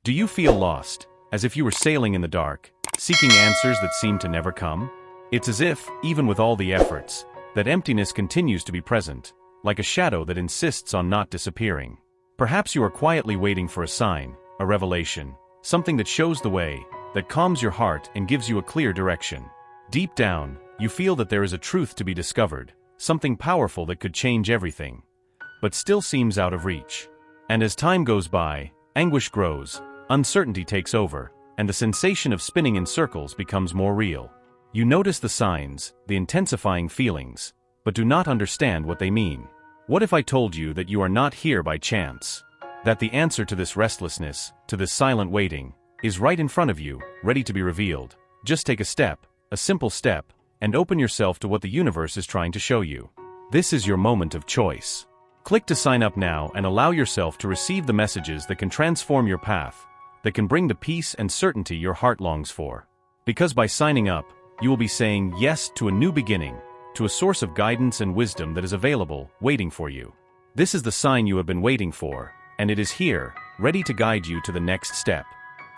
Do you feel lost, as if you were sailing in the dark, seeking answers that seem to never come? It's as if, even with all the efforts, that emptiness continues to be present, like a shadow that insists on not disappearing. Perhaps you are quietly waiting for a sign, a revelation, something that shows the way, that calms your heart and gives you a clear direction. Deep down, you feel that there is a truth to be discovered, something powerful that could change everything, but still seems out of reach. And as time goes by, anguish grows, uncertainty takes over, and the sensation of spinning in circles becomes more real. You notice the signs, the intensifying feelings, but do not understand what they mean. What if I told you that you are not here by chance? That the answer to this restlessness, to this silent waiting, is right in front of you, ready to be revealed. Just take a step, a simple step, and open yourself to what the universe is trying to show you. This is your moment of choice. Click to sign up now and allow yourself to receive the messages that can transform your path, that can bring the peace and certainty your heart longs for. Because by signing up, you will be saying yes to a new beginning, to a source of guidance and wisdom that is available, waiting for you. This is the sign you have been waiting for, and it is here, ready to guide you to the next step.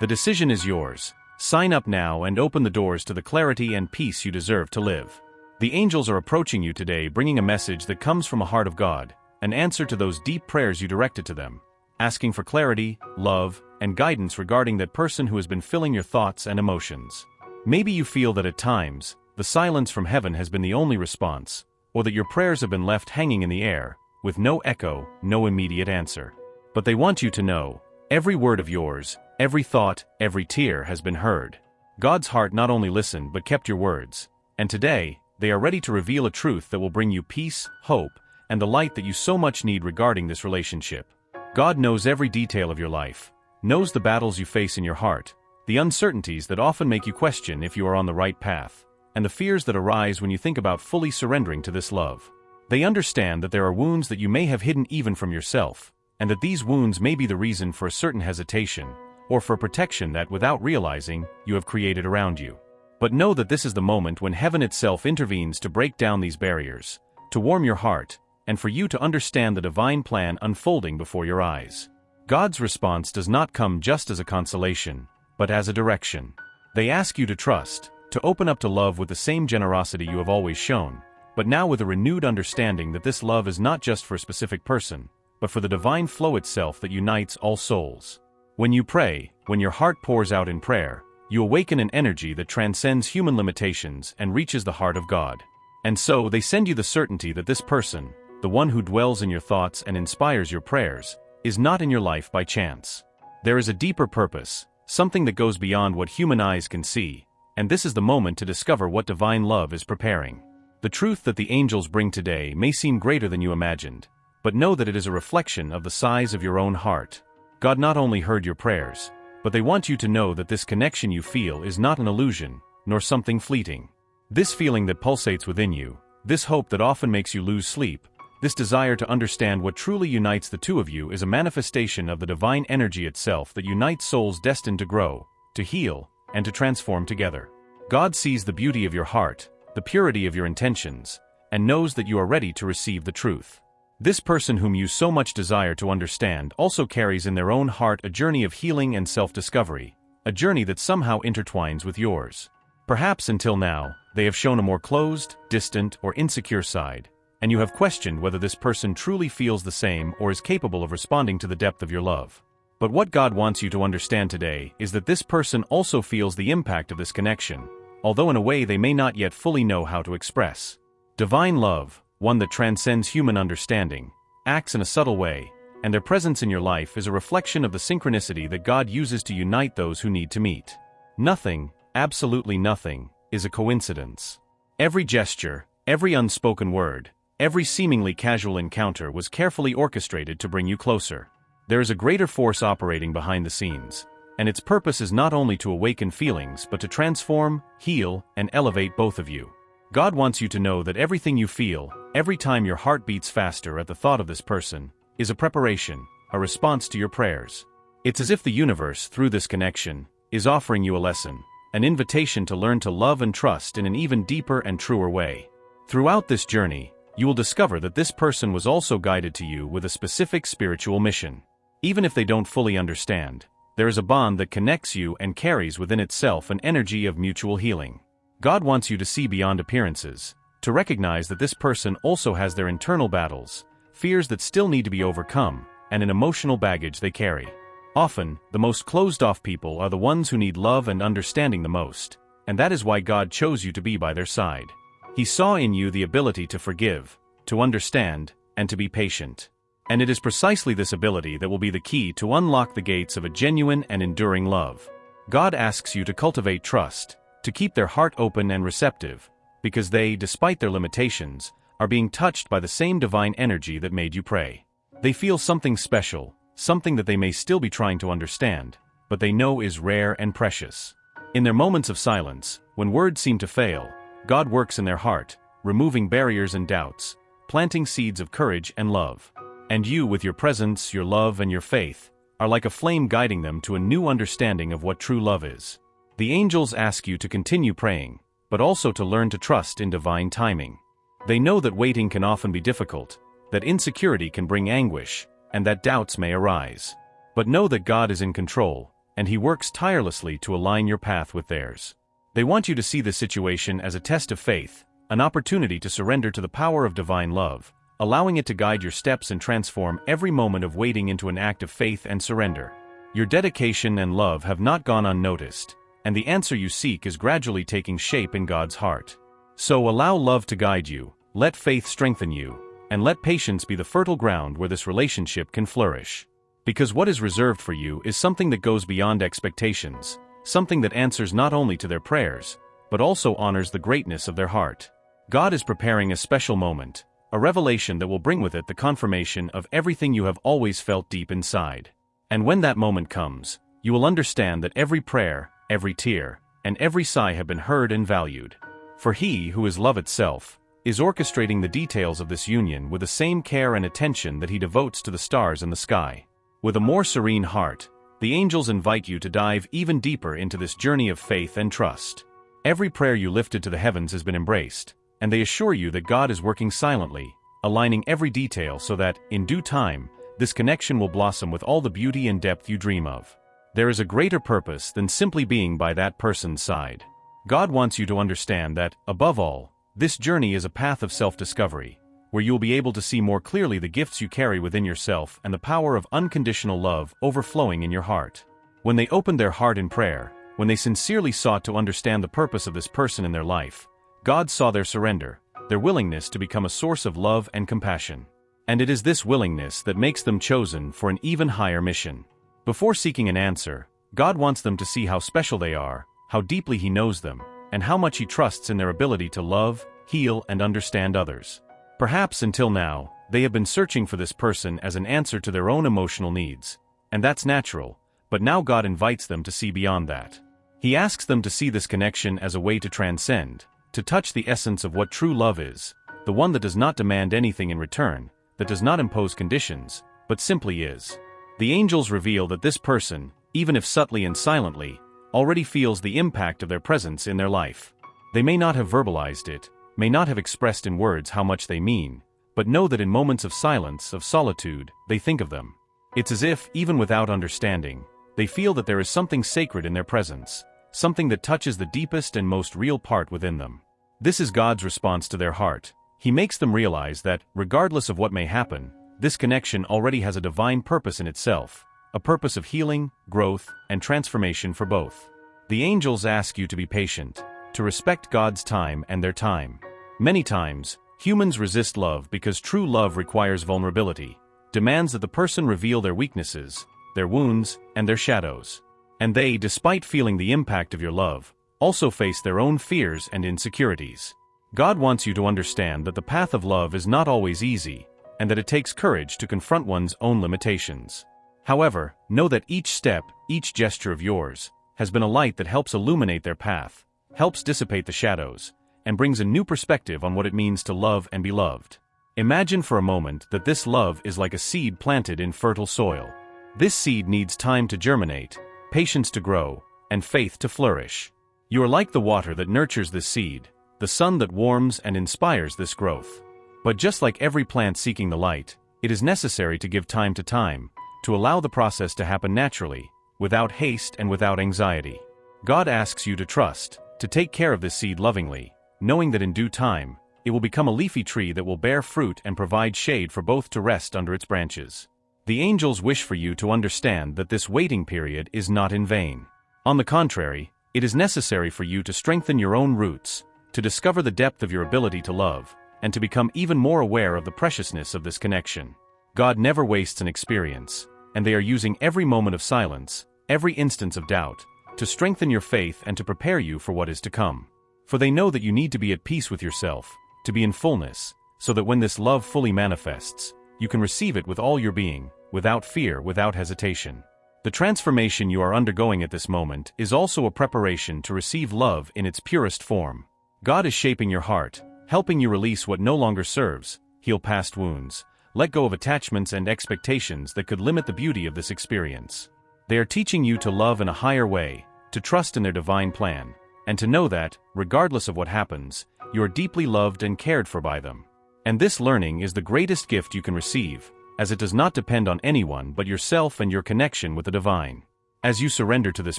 The decision is yours. Sign up now and open the doors to the clarity and peace you deserve to live. The angels are approaching you today, bringing a message that comes from a heart of God, an answer to those deep prayers you directed to them, asking for clarity, love, and guidance regarding that person who has been filling your thoughts and emotions. Maybe you feel that at times, the silence from heaven has been the only response, or that your prayers have been left hanging in the air, with no echo, no immediate answer. But they want you to know, every word of yours, every thought, every tear has been heard. God's heart not only listened but kept your words, and today, they are ready to reveal a truth that will bring you peace, hope, and the light that you so much need regarding this relationship. God knows every detail of your life, knows the battles you face in your heart, the uncertainties that often make you question if you are on the right path, and the fears that arise when you think about fully surrendering to this love. They understand that there are wounds that you may have hidden even from yourself, and that these wounds may be the reason for a certain hesitation, or for protection that, without realizing, you have created around you. But know that this is the moment when heaven itself intervenes to break down these barriers, to warm your heart, and for you to understand the divine plan unfolding before your eyes. God's response does not come just as a consolation, but as a direction. They ask you to trust, to open up to love with the same generosity you have always shown, but now with a renewed understanding that this love is not just for a specific person, but for the divine flow itself that unites all souls. When you pray, when your heart pours out in prayer, you awaken an energy that transcends human limitations and reaches the heart of God. And so they send you the certainty that this person, the one who dwells in your thoughts and inspires your prayers, is not in your life by chance. There is a deeper purpose, something that goes beyond what human eyes can see, and this is the moment to discover what divine love is preparing. The truth that the angels bring today may seem greater than you imagined, but know that it is a reflection of the size of your own heart. God not only heard your prayers, but they want you to know that this connection you feel is not an illusion, nor something fleeting. This feeling that pulsates within you, this hope that often makes you lose sleep, this desire to understand what truly unites the two of you is a manifestation of the divine energy itself that unites souls destined to grow, to heal, and to transform together. God sees the beauty of your heart, the purity of your intentions, and knows that you are ready to receive the truth. This person whom you so much desire to understand also carries in their own heart a journey of healing and self-discovery, a journey that somehow intertwines with yours. Perhaps until now, they have shown a more closed, distant, or insecure side, and you have questioned whether this person truly feels the same or is capable of responding to the depth of your love. But what God wants you to understand today is that this person also feels the impact of this connection, although in a way they may not yet fully know how to express. Divine love, one that transcends human understanding, acts in a subtle way, and their presence in your life is a reflection of the synchronicity that God uses to unite those who need to meet. Nothing, absolutely nothing, is a coincidence. Every gesture, every unspoken word, every seemingly casual encounter was carefully orchestrated to bring you closer. There is a greater force operating behind the scenes, and its purpose is not only to awaken feelings but to transform, heal, and elevate both of you. God wants you to know that everything you feel, every time your heart beats faster at the thought of this person, is a preparation, a response to your prayers. It's as if the universe, through this connection, is offering you a lesson, an invitation to learn to love and trust in an even deeper and truer way. Throughout this journey, you will discover that this person was also guided to you with a specific spiritual mission. Even if they don't fully understand, There is a bond that connects you and carries within itself an energy of mutual healing. God wants you to see beyond appearances, to recognize that this person also has their internal battles, fears that still need to be overcome, and an emotional baggage they carry. Often, the most closed-off people are the ones who need love and understanding the most, and that is why God chose you to be by their side. He saw in you the ability to forgive, to understand, and to be patient. And it is precisely this ability that will be the key to unlock the gates of a genuine and enduring love. God asks you to cultivate trust, to keep their heart open and receptive, because they, despite their limitations, are being touched by the same divine energy that made you pray. They feel something special, something that they may still be trying to understand, but they know is rare and precious. In their moments of silence, when words seem to fail, God works in their heart, removing barriers and doubts, planting seeds of courage and love. And you, with your presence, your love, and your faith, are like a flame guiding them to a new understanding of what true love is. The angels ask you to continue praying, but also to learn to trust in divine timing. They know that waiting can often be difficult, that insecurity can bring anguish, and that doubts may arise. But know that God is in control, and He works tirelessly to align your path with theirs. They want you to see this situation as a test of faith, an opportunity to surrender to the power of divine love, allowing it to guide your steps and transform every moment of waiting into an act of faith and surrender. Your dedication and love have not gone unnoticed, and the answer you seek is gradually taking shape in God's heart. So allow love to guide you, let faith strengthen you, and let patience be the fertile ground where this relationship can flourish. Because what is reserved for you is something that goes beyond expectations, something that answers not only to their prayers, but also honors the greatness of their heart. God is preparing a special moment, a revelation that will bring with it the confirmation of everything you have always felt deep inside. And when that moment comes, you will understand that every prayer, every tear, and every sigh have been heard and valued. For He, who is love itself, is orchestrating the details of this union with the same care and attention that He devotes to the stars in the sky. With a more serene heart, the angels invite you to dive even deeper into this journey of faith and trust. Every prayer you lifted to the heavens has been embraced, and they assure you that God is working silently, aligning every detail so that, in due time, this connection will blossom with all the beauty and depth you dream of. There is a greater purpose than simply being by that person's side. God wants you to understand that, above all, this journey is a path of self-discovery, where you will be able to see more clearly the gifts you carry within yourself and the power of unconditional love overflowing in your heart. When they opened their heart in prayer, when they sincerely sought to understand the purpose of this person in their life, God saw their surrender, their willingness to become a source of love and compassion. And it is this willingness that makes them chosen for an even higher mission. Before seeking an answer, God wants them to see how special they are, how deeply He knows them, and how much He trusts in their ability to love, heal, and understand others. Perhaps until now, they have been searching for this person as an answer to their own emotional needs, and that's natural, but now God invites them to see beyond that. He asks them to see this connection as a way to transcend, to touch the essence of what true love is, the one that does not demand anything in return, that does not impose conditions, but simply is. The angels reveal that this person, even if subtly and silently, already feels the impact of their presence in their life. They may not have verbalized it, may not have expressed in words how much they mean, but know that in moments of silence, of solitude, they think of them. It's as if, even without understanding, they feel that there is something sacred in their presence, something that touches the deepest and most real part within them. This is God's response to their heart. He makes them realize that, regardless of what may happen, this connection already has a divine purpose in itself, a purpose of healing, growth, and transformation for both. The angels ask you to be patient, to respect God's time and their time. Many times, humans resist love because true love requires vulnerability, demands that the person reveal their weaknesses, their wounds, and their shadows. And they, despite feeling the impact of your love, also face their own fears and insecurities. God wants you to understand that the path of love is not always easy, and that it takes courage to confront one's own limitations. However, know that each step, each gesture of yours, has been a light that helps illuminate their path, helps dissipate the shadows, and brings a new perspective on what it means to love and be loved. Imagine for a moment that this love is like a seed planted in fertile soil. This seed needs time to germinate, patience to grow, and faith to flourish. You are like the water that nurtures this seed, the sun that warms and inspires this growth. But just like every plant seeking the light, it is necessary to give time, to allow the process to happen naturally, without haste and without anxiety. God asks you to trust, to take care of this seed lovingly, knowing that in due time, it will become a leafy tree that will bear fruit and provide shade for both to rest under its branches. The angels wish for you to understand that this waiting period is not in vain. On the contrary, it is necessary for you to strengthen your own roots, to discover the depth of your ability to love, and to become even more aware of the preciousness of this connection. God never wastes an experience, and they are using every moment of silence, every instance of doubt, to strengthen your faith and to prepare you for what is to come. For they know that you need to be at peace with yourself, to be in fullness, so that when this love fully manifests, you can receive it with all your being, without fear, without hesitation. The transformation you are undergoing at this moment is also a preparation to receive love in its purest form. God is shaping your heart, helping you release what no longer serves, heal past wounds, let go of attachments and expectations that could limit the beauty of this experience. They are teaching you to love in a higher way, to trust in their divine plan, and to know that, regardless of what happens, you are deeply loved and cared for by them. And this learning is the greatest gift you can receive, as it does not depend on anyone but yourself and your connection with the divine. As you surrender to this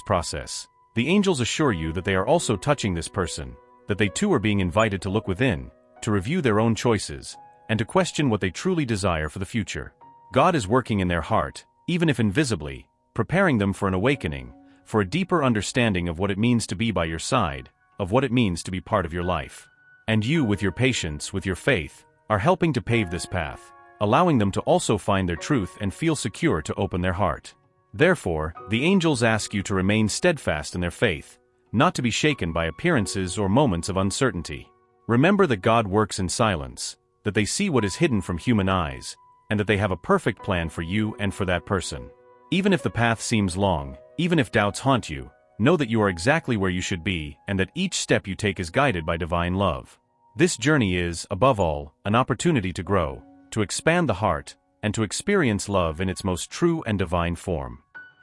process, the angels assure you that they are also touching this person, that they too are being invited to look within, to review their own choices, and to question what they truly desire for the future. God is working in their heart, even if invisibly, preparing them for an awakening, for a deeper understanding of what it means to be by your side, of what it means to be part of your life. And you, with your patience, with your faith, are helping to pave this path, allowing them to also find their truth and feel secure to open their heart. Therefore, the angels ask you to remain steadfast in their faith, not to be shaken by appearances or moments of uncertainty. Remember that God works in silence, that they see what is hidden from human eyes, and that they have a perfect plan for you and for that person. Even if the path seems long, even if doubts haunt you, know that you are exactly where you should be and that each step you take is guided by divine love. This journey is, above all, an opportunity to grow, to expand the heart, and to experience love in its most true and divine form.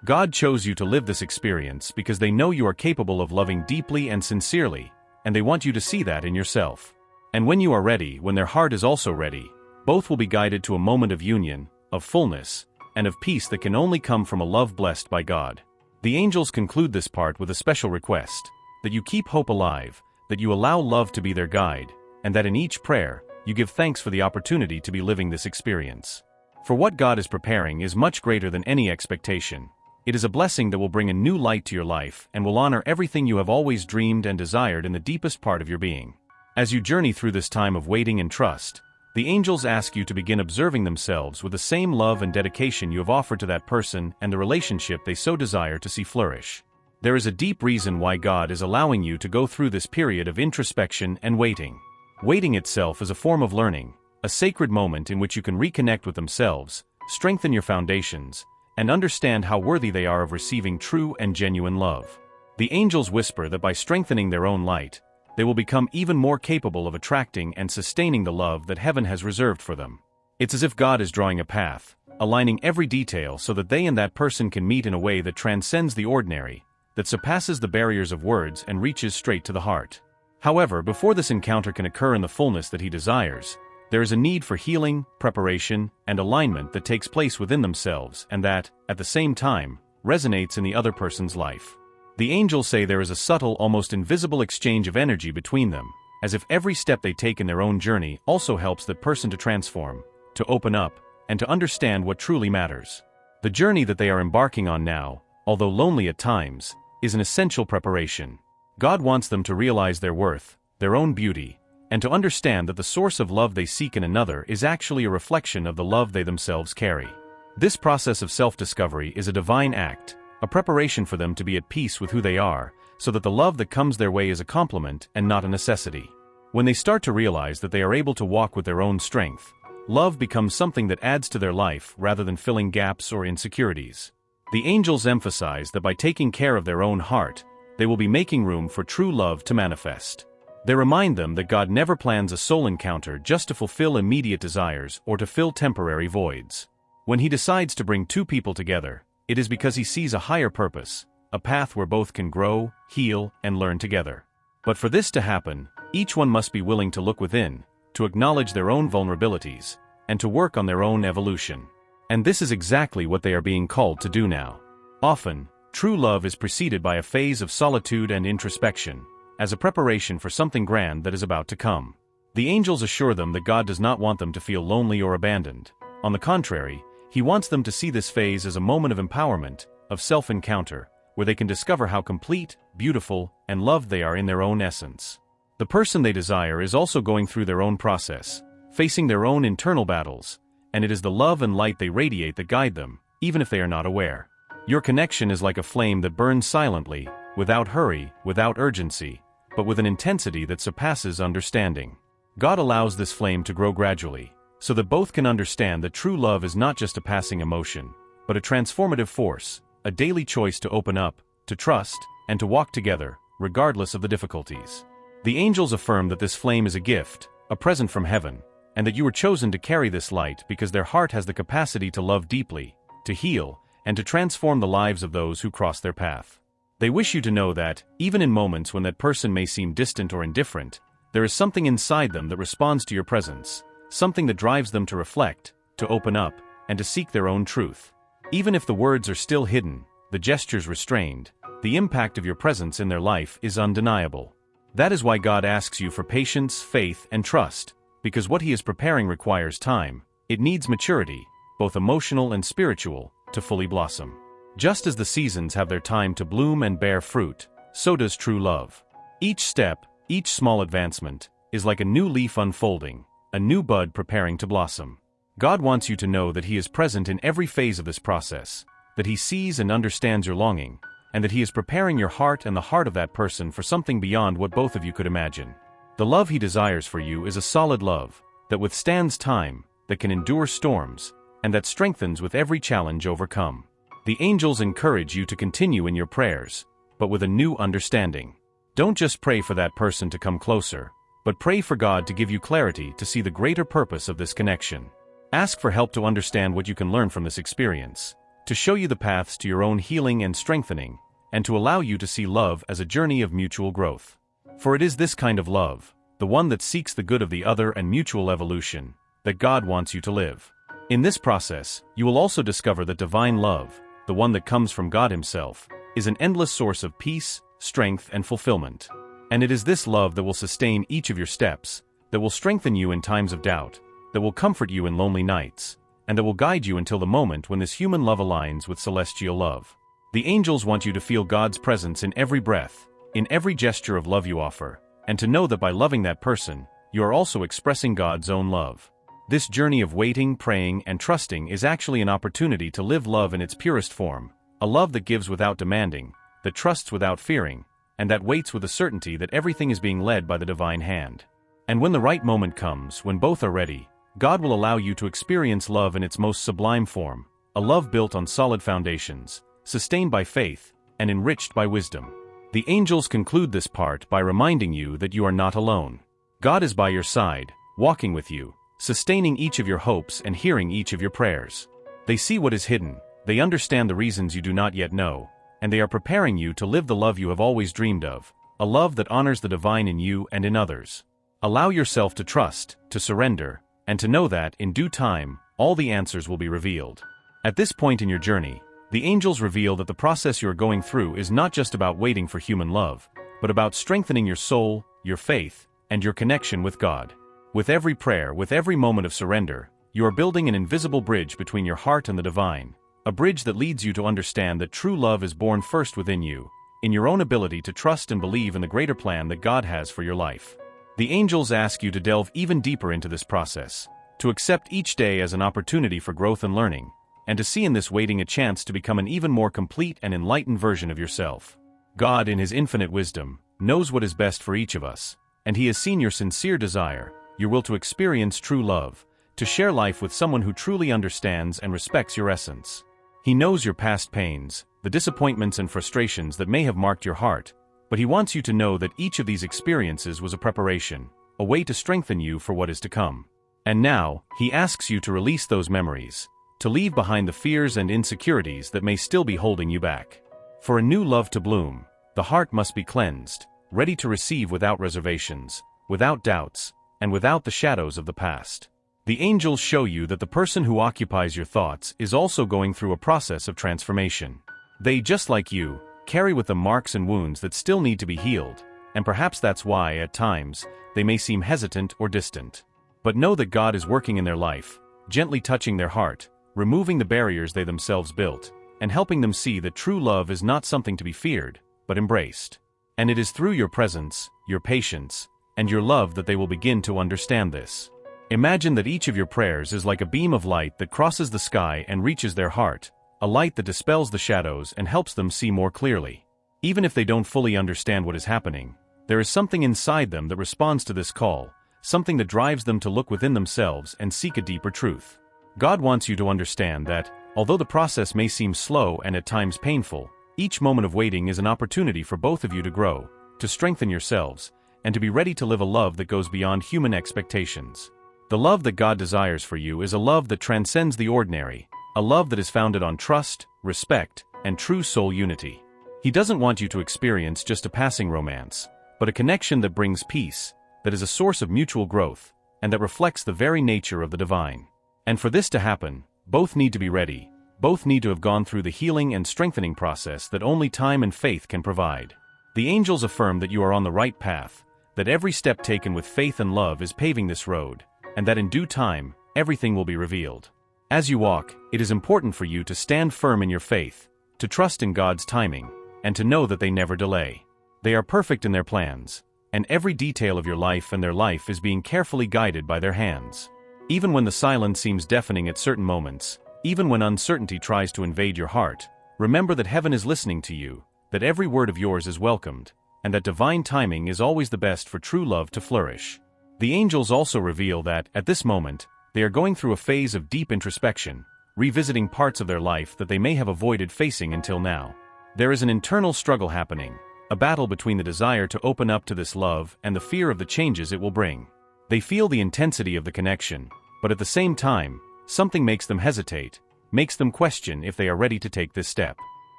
God chose you to live this experience because they know you are capable of loving deeply and sincerely, and they want you to see that in yourself. And when you are ready, when their heart is also ready, both will be guided to a moment of union, of fullness, and of peace that can only come from a love blessed by God. The angels conclude this part with a special request, that you keep hope alive, that you allow love to be their guide, and that in each prayer, you give thanks for the opportunity to be living this experience. For what God is preparing is much greater than any expectation. It is a blessing that will bring a new light to your life and will honor everything you have always dreamed and desired in the deepest part of your being. As you journey through this time of waiting and trust, the angels ask you to begin observing themselves with the same love and dedication you have offered to that person and the relationship they so desire to see flourish. There is a deep reason why God is allowing you to go through this period of introspection and waiting. Waiting itself is a form of learning, a sacred moment in which you can reconnect with themselves, strengthen your foundations, and understand how worthy they are of receiving true and genuine love. The angels whisper that by strengthening their own light, they will become even more capable of attracting and sustaining the love that heaven has reserved for them. It's as if God is drawing a path, aligning every detail so that they and that person can meet in a way that transcends the ordinary, that surpasses the barriers of words and reaches straight to the heart. However, before this encounter can occur in the fullness that he desires, there is a need for healing, preparation, and alignment that takes place within themselves and that, at the same time, resonates in the other person's life. The angels say there is a subtle, almost invisible exchange of energy between them, as if every step they take in their own journey also helps that person to transform, to open up, and to understand what truly matters. The journey that they are embarking on now, although lonely at times, is an essential preparation. God wants them to realize their worth, their own beauty, and to understand that the source of love they seek in another is actually a reflection of the love they themselves carry. This process of self-discovery is a divine act, a preparation for them to be at peace with who they are, so that the love that comes their way is a complement and not a necessity. When they start to realize that they are able to walk with their own strength, love becomes something that adds to their life rather than filling gaps or insecurities. The angels emphasize that by taking care of their own heart, they will be making room for true love to manifest. They remind them that God never plans a soul encounter just to fulfill immediate desires or to fill temporary voids. When he decides to bring two people together, it is because he sees a higher purpose, a path where both can grow, heal, and learn together. But for this to happen, each one must be willing to look within, to acknowledge their own vulnerabilities, and to work on their own evolution. And this is exactly what they are being called to do now. Often, True love is preceded by a phase of solitude and introspection, as a preparation for something grand that is about to come. The angels assure them that God does not want them to feel lonely or abandoned. On the contrary, He wants them to see this phase as a moment of empowerment, of self-encounter, where they can discover how complete, beautiful, and loved they are in their own essence. The person they desire is also going through their own process, facing their own internal battles, and it is the love and light they radiate that guide them, even if they are not aware. Your connection is like a flame that burns silently, without hurry, without urgency, but with an intensity that surpasses understanding. God allows this flame to grow gradually, so that both can understand that true love is not just a passing emotion, but a transformative force, a daily choice to open up, to trust, and to walk together, regardless of the difficulties. The angels affirm that this flame is a gift, a present from heaven, and that you were chosen to carry this light because their heart has the capacity to love deeply, to heal, and to transform the lives of those who cross their path. They wish you to know that, even in moments when that person may seem distant or indifferent, there is something inside them that responds to your presence, something that drives them to reflect, to open up, and to seek their own truth. Even if the words are still hidden, the gestures restrained, the impact of your presence in their life is undeniable. That is why God asks you for patience, faith, and trust, because what He is preparing requires time. It needs maturity, both emotional and spiritual, to fully blossom. Just as the seasons have their time to bloom and bear fruit, so does true love. Each step, each small advancement, is like a new leaf unfolding, a new bud preparing to blossom. God wants you to know that He is present in every phase of this process, that He sees and understands your longing, and that He is preparing your heart and the heart of that person for something beyond what both of you could imagine. The love He desires for you is a solid love, that withstands time, that can endure storms, and that strengthens with every challenge overcome. The angels encourage you to continue in your prayers, but with a new understanding. Don't just pray for that person to come closer, but pray for God to give you clarity to see the greater purpose of this connection. Ask for help to understand what you can learn from this experience, to show you the paths to your own healing and strengthening, and to allow you to see love as a journey of mutual growth. For it is this kind of love, the one that seeks the good of the other and mutual evolution, that God wants you to live. In this process, you will also discover that divine love, the one that comes from God Himself, is an endless source of peace, strength, and fulfillment. And it is this love that will sustain each of your steps, that will strengthen you in times of doubt, that will comfort you in lonely nights, and that will guide you until the moment when this human love aligns with celestial love. The angels want you to feel God's presence in every breath, in every gesture of love you offer, and to know that by loving that person, you are also expressing God's own love. This journey of waiting, praying, and trusting is actually an opportunity to live love in its purest form, a love that gives without demanding, that trusts without fearing, and that waits with a certainty that everything is being led by the divine hand. And when the right moment comes, when both are ready, God will allow you to experience love in its most sublime form, a love built on solid foundations, sustained by faith, and enriched by wisdom. The angels conclude this part by reminding you that you are not alone. God is by your side, walking with you, sustaining each of your hopes and hearing each of your prayers. They see what is hidden, they understand the reasons you do not yet know, and they are preparing you to live the love you have always dreamed of, a love that honors the divine in you and in others. Allow yourself to trust, to surrender, and to know that, in due time, all the answers will be revealed. At this point in your journey, the angels reveal that the process you are going through is not just about waiting for human love, but about strengthening your soul, your faith, and your connection with God. With every prayer, with every moment of surrender, you are building an invisible bridge between your heart and the divine, a bridge that leads you to understand that true love is born first within you, in your own ability to trust and believe in the greater plan that God has for your life. The angels ask you to delve even deeper into this process, to accept each day as an opportunity for growth and learning, and to see in this waiting a chance to become an even more complete and enlightened version of yourself. God, in His infinite wisdom, knows what is best for each of us, and He has seen your sincere desire, your will to experience true love, to share life with someone who truly understands and respects your essence. He knows your past pains, the disappointments and frustrations that may have marked your heart, but He wants you to know that each of these experiences was a preparation, a way to strengthen you for what is to come. And now, He asks you to release those memories, to leave behind the fears and insecurities that may still be holding you back. For a new love to bloom, the heart must be cleansed, ready to receive without reservations, without doubts, and without the shadows of the past. The angels show you that the person who occupies your thoughts is also going through a process of transformation. They, just like you, carry with them marks and wounds that still need to be healed, and perhaps that's why, at times, they may seem hesitant or distant. But know that God is working in their life, gently touching their heart, removing the barriers they themselves built, and helping them see that true love is not something to be feared, but embraced. And it is through your presence, your patience, and your love that they will begin to understand this. Imagine that each of your prayers is like a beam of light that crosses the sky and reaches their heart, a light that dispels the shadows and helps them see more clearly. Even if they don't fully understand what is happening, there is something inside them that responds to this call, something that drives them to look within themselves and seek a deeper truth. God wants you to understand that, although the process may seem slow and at times painful, each moment of waiting is an opportunity for both of you to grow, to strengthen yourselves, and to be ready to live a love that goes beyond human expectations. The love that God desires for you is a love that transcends the ordinary, a love that is founded on trust, respect, and true soul unity. He doesn't want you to experience just a passing romance, but a connection that brings peace, that is a source of mutual growth, and that reflects the very nature of the divine. And for this to happen, both need to be ready, both need to have gone through the healing and strengthening process that only time and faith can provide. The angels affirm that you are on the right path, that every step taken with faith and love is paving this road, and that in due time, everything will be revealed. As you walk, it is important for you to stand firm in your faith, to trust in God's timing, and to know that they never delay. They are perfect in their plans, and every detail of your life and their life is being carefully guided by their hands. Even when the silence seems deafening at certain moments, even when uncertainty tries to invade your heart, remember that heaven is listening to you, that every word of yours is welcomed, and that divine timing is always the best for true love to flourish. The angels also reveal that, at this moment, they are going through a phase of deep introspection, revisiting parts of their life that they may have avoided facing until now. There is an internal struggle happening, a battle between the desire to open up to this love and the fear of the changes it will bring. They feel the intensity of the connection, but at the same time, something makes them hesitate, makes them question if they are ready to take this step.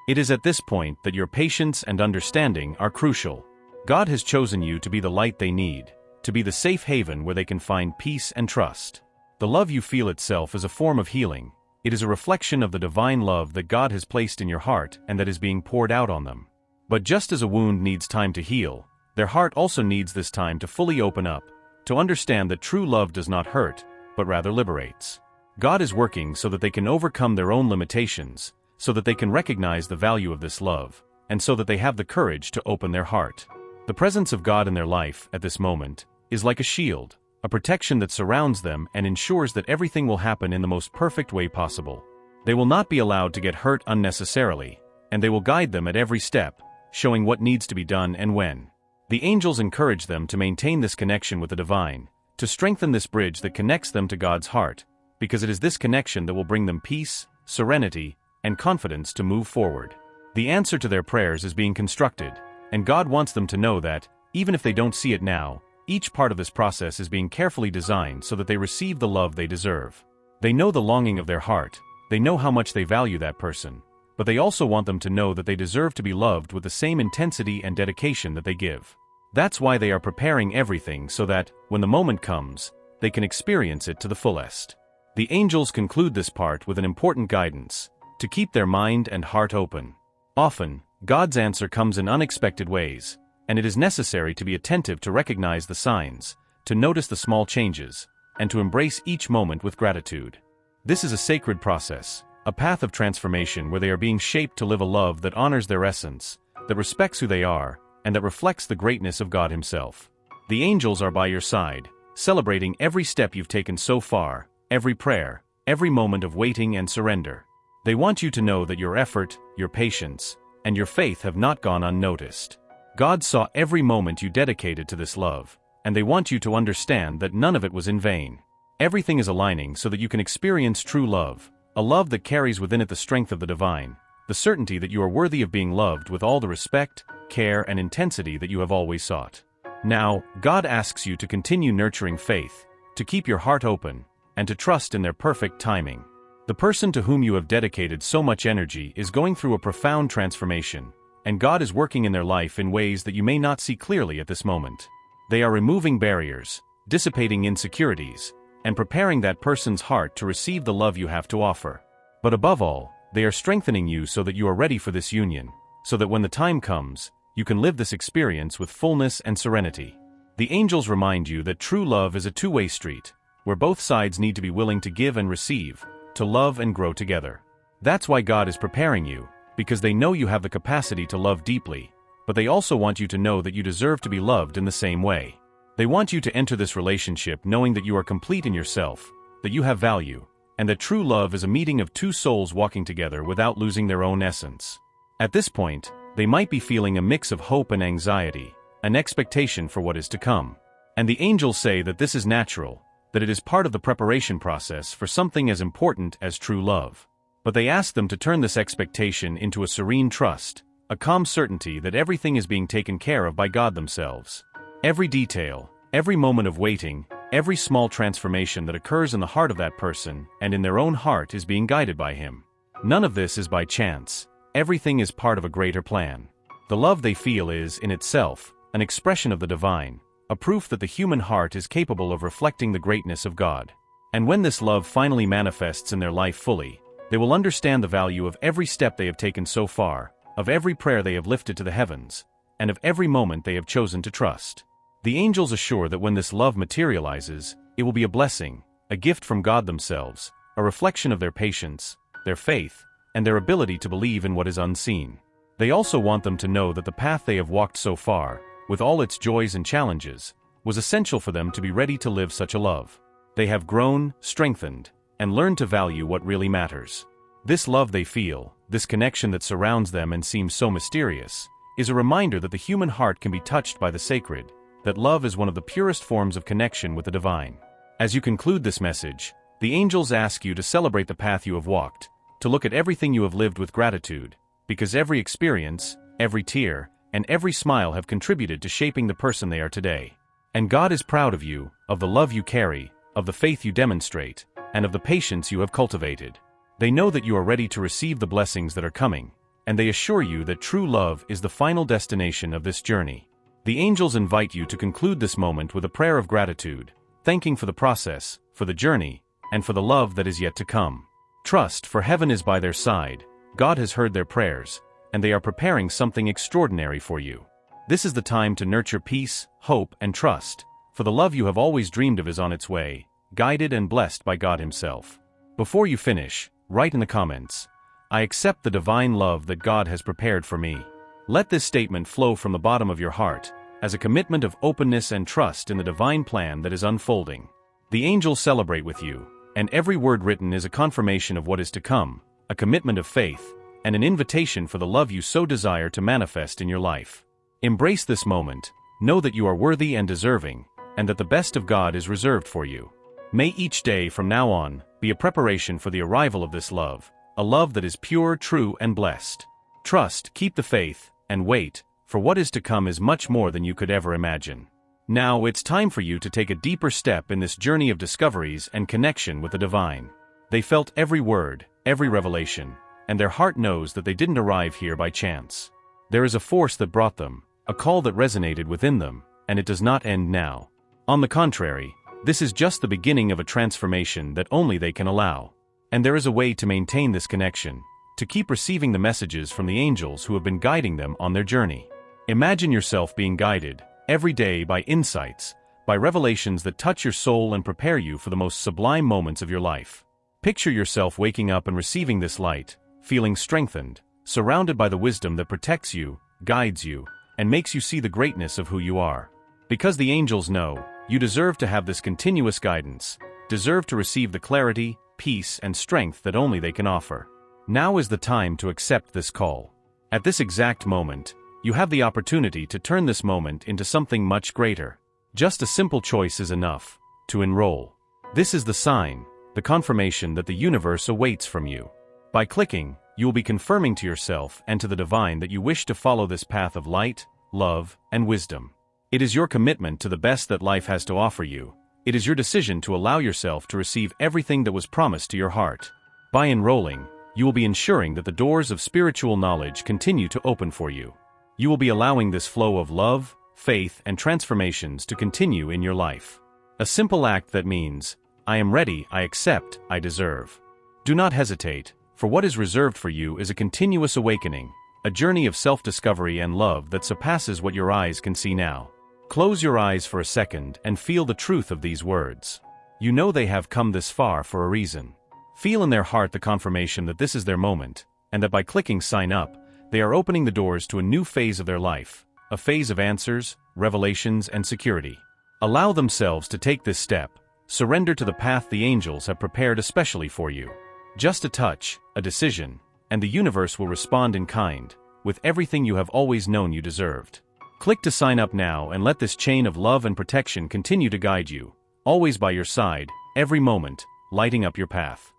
It is at this point that your patience and understanding are crucial. God has chosen you to be the light they need, to be the safe haven where they can find peace and trust. The love you feel itself is a form of healing. It is a reflection of the divine love that God has placed in your heart and that is being poured out on them. But just as a wound needs time to heal, their heart also needs this time to fully open up, to understand that true love does not hurt, but rather liberates. God is working so that they can overcome their own limitations, so that they can recognize the value of this love, and so that they have the courage to open their heart. The presence of God in their life, at this moment, is like a shield, a protection that surrounds them and ensures that everything will happen in the most perfect way possible. They will not be allowed to get hurt unnecessarily, and they will guide them at every step, showing what needs to be done and when. The angels encourage them to maintain this connection with the divine, to strengthen this bridge that connects them to God's heart, because it is this connection that will bring them peace, serenity, and confidence to move forward. The answer to their prayers is being constructed, and God wants them to know that, even if they don't see it now, each part of this process is being carefully designed so that they receive the love they deserve. They know the longing of their heart, they know how much they value that person, but they also want them to know that they deserve to be loved with the same intensity and dedication that they give. That's why they are preparing everything so that, when the moment comes, they can experience it to the fullest. The angels conclude this part with an important guidance: to keep their mind and heart open. Often, God's answer comes in unexpected ways, and it is necessary to be attentive to recognize the signs, to notice the small changes, and to embrace each moment with gratitude. This is a sacred process, a path of transformation where they are being shaped to live a love that honors their essence, that respects who they are, and that reflects the greatness of God Himself. The angels are by your side, celebrating every step you've taken so far, every prayer, every moment of waiting and surrender. They want you to know that your effort, your patience, and your faith have not gone unnoticed. God saw every moment you dedicated to this love, and they want you to understand that none of it was in vain. Everything is aligning so that you can experience true love, a love that carries within it the strength of the divine, the certainty that you are worthy of being loved with all the respect, care, and intensity that you have always sought. Now, God asks you to continue nurturing faith, to keep your heart open, and to trust in their perfect timing. The person to whom you have dedicated so much energy is going through a profound transformation, and God is working in their life in ways that you may not see clearly at this moment. They are removing barriers, dissipating insecurities, and preparing that person's heart to receive the love you have to offer. But above all, They are strengthening you so that you are ready for this union, so that when the time comes, you can live this experience with fullness and serenity. The angels remind you that true love is a two-way street, where both sides need to be willing to give and receive, to love and grow together. That's why God is preparing you, because they know you have the capacity to love deeply, but they also want you to know that you deserve to be loved in the same way. They want you to enter this relationship knowing that you are complete in yourself, that you have value, and that true love is a meeting of two souls walking together without losing their own essence. At this point, they might be feeling a mix of hope and anxiety, an expectation for what is to come. And the angels say that this is natural, that it is part of the preparation process for something as important as true love. But they ask them to turn this expectation into a serene trust, a calm certainty that everything is being taken care of by God themselves. Every detail, every moment of waiting, every small transformation that occurs in the heart of that person and in their own heart is being guided by Him. None of this is by chance. Everything is part of a greater plan. The love they feel is, in itself, an expression of the divine, a proof that the human heart is capable of reflecting the greatness of God. And when this love finally manifests in their life fully, they will understand the value of every step they have taken so far, of every prayer they have lifted to the heavens, and of every moment they have chosen to trust. The angels assure that when this love materializes, it will be a blessing, a gift from God themselves, a reflection of their patience, their faith, and their ability to believe in what is unseen. They also want them to know that the path they have walked so far, with all its joys and challenges, was essential for them to be ready to live such a love. They have grown, strengthened, and learned to value what really matters. This love they feel, this connection that surrounds them and seems so mysterious, is a reminder that the human heart can be touched by the sacred, that love is one of the purest forms of connection with the divine. As you conclude this message, the angels ask you to celebrate the path you have walked, to look at everything you have lived with gratitude, because every experience, every tear, and every smile have contributed to shaping the person they are today. And God is proud of you, of the love you carry, of the faith you demonstrate, and of the patience you have cultivated. They know that you are ready to receive the blessings that are coming, and they assure you that true love is the final destination of this journey. The angels invite you to conclude this moment with a prayer of gratitude, thanking for the process, for the journey, and for the love that is yet to come. Trust, for heaven is by their side, God has heard their prayers, and they are preparing something extraordinary for you. This is the time to nurture peace, hope, and trust, for the love you have always dreamed of is on its way, guided and blessed by God Himself. Before you finish, write in the comments, "I accept the divine love that God has prepared for me." Let this statement flow from the bottom of your heart, as a commitment of openness and trust in the divine plan that is unfolding. The angels celebrate with you, and every word written is a confirmation of what is to come, a commitment of faith, and an invitation for the love you so desire to manifest in your life. Embrace this moment, know that you are worthy and deserving, and that the best of God is reserved for you. May each day from now on be a preparation for the arrival of this love, a love that is pure, true, and blessed. Trust, keep the faith, and wait, for what is to come is much more than you could ever imagine. Now it's time for you to take a deeper step in this journey of discoveries and connection with the divine. They felt every word, every revelation, and their heart knows that they didn't arrive here by chance. There is a force that brought them, a call that resonated within them, and it does not end now. On the contrary, this is just the beginning of a transformation that only they can allow. And there is a way to maintain this connection, to keep receiving the messages from the angels who have been guiding them on their journey. Imagine yourself being guided, every day, by insights, by revelations that touch your soul and prepare you for the most sublime moments of your life. Picture yourself waking up and receiving this light, feeling strengthened, surrounded by the wisdom that protects you, guides you, and makes you see the greatness of who you are. Because the angels know, you deserve to have this continuous guidance, deserve to receive the clarity, peace, and strength that only they can offer. Now is the time to accept this call. At this exact moment, you have the opportunity to turn this moment into something much greater. Just a simple choice is enough: to enroll. This is the sign, the confirmation that the universe awaits from you. By clicking, you will be confirming to yourself and to the divine that you wish to follow this path of light, love, and wisdom. It is your commitment to the best that life has to offer you. It is your decision to allow yourself to receive everything that was promised to your heart. By enrolling, you will be ensuring that the doors of spiritual knowledge continue to open for you. You will be allowing this flow of love, faith, and transformations to continue in your life. A simple act that means, "I am ready, I accept, I deserve." Do not hesitate, for what is reserved for you is a continuous awakening, a journey of self-discovery and love that surpasses what your eyes can see now. Close your eyes for a second and feel the truth of these words. You know they have come this far for a reason. Feel in their heart the confirmation that this is their moment, and that by clicking sign up, they are opening the doors to a new phase of their life, a phase of answers, revelations, and security. Allow themselves to take this step. Surrender to the path the angels have prepared especially for you. Just a touch, a decision, and the universe will respond in kind, with everything you have always known you deserved. Click to sign up now and let this chain of love and protection continue to guide you, always by your side, every moment, lighting up your path.